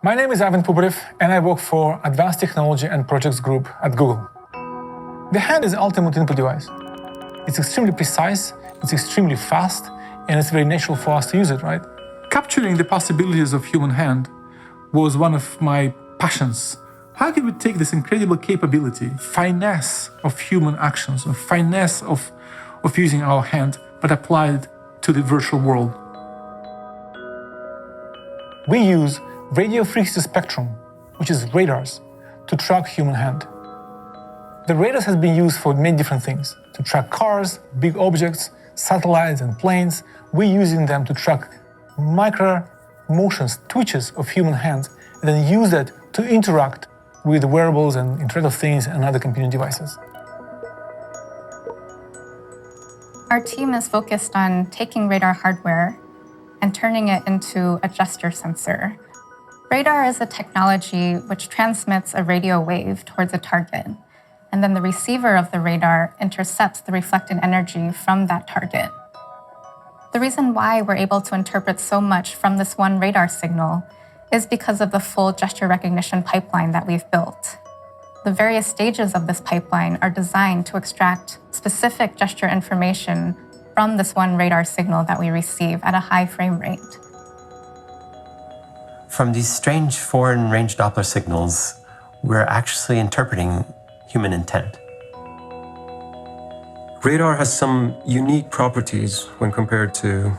My name is Ivan Puparev, and I work for Advanced Technology and Projects Group at Google. The hand is the ultimate input device. It's extremely precise, it's extremely fast, and it's very natural for us to use it, right? Capturing the possibilities of human hand was one of my passions. How can we take this incredible capability, finesse of human actions, and finesse of using our hand, but apply it to the virtual world? We use radio frequency spectrum, which is radars, to track human hand. The radars has been used for many different things, to track cars, big objects, satellites and planes. We're using them to track micro motions, twitches of human hands, and then use that to interact with wearables and Internet of Things and other computing devices. Our team is focused on taking radar hardware and turning it into a gesture sensor. Radar is a technology which transmits a radio wave towards a target, and then the receiver of the radar intercepts the reflected energy from that target. The reason why we're able to interpret so much from this one radar signal is because of the full gesture recognition pipeline that we've built. The various stages of this pipeline are designed to extract specific gesture information from this one radar signal that we receive at a high frame rate. From these strange foreign range Doppler signals, we're actually interpreting human intent. Radar has some unique properties when compared to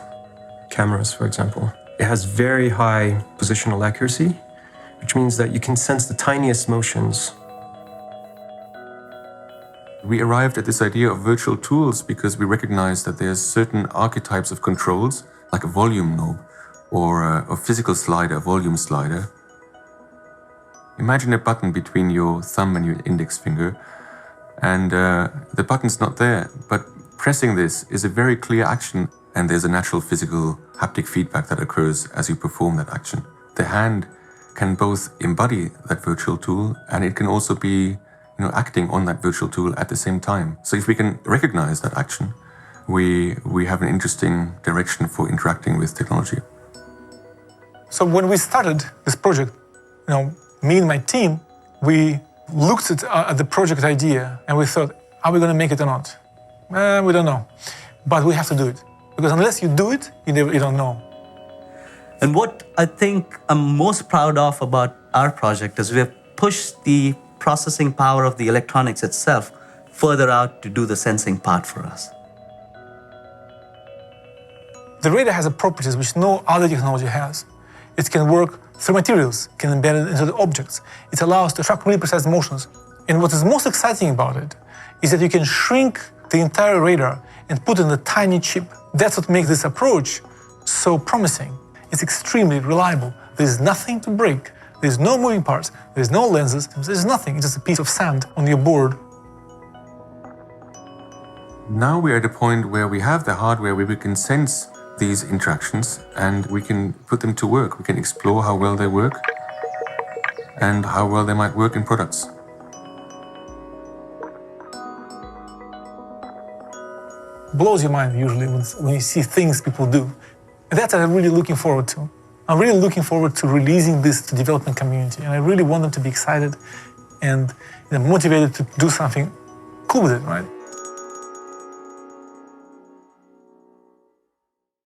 cameras, for example. It has very high positional accuracy, which means that you can sense the tiniest motions. We arrived at this idea of virtual tools because we recognized that there's certain archetypes of controls, like a volume knob or a physical slider, a volume slider. Imagine a button between your thumb and your index finger, and the button's not there, but pressing this is a very clear action, and there's a natural physical haptic feedback that occurs as you perform that action. The hand can both embody that virtual tool, and it can also be acting on that virtual tool at the same time. So if we can recognize that action, we have an interesting direction for interacting with technology. So when we started this project, me and my team, we looked at the project idea and we thought, are we going to make it or not? We don't know, but we have to do it. Because unless you do it, you don't know. And what I think I'm most proud of about our project is we have pushed the processing power of the electronics itself further out to do the sensing part for us. The radar has properties which no other technology has. It can work through materials, can embed it into the objects. It allows to track really precise motions. And what is most exciting about it is that you can shrink the entire radar and put in a tiny chip. That's what makes this approach so promising. It's extremely reliable. There's nothing to break. There's no moving parts. There's no lenses. There's nothing. It's just a piece of sand on your board. Now we're at a point where we have the hardware where we can sense these interactions and we can put them to work. We can explore how well they work and how well they might work in products. Blows your mind usually when you see things people do. And that's what I'm really looking forward to. I'm really looking forward to releasing this to the development community, and I really want them to be excited and motivated to do something cool with it, right?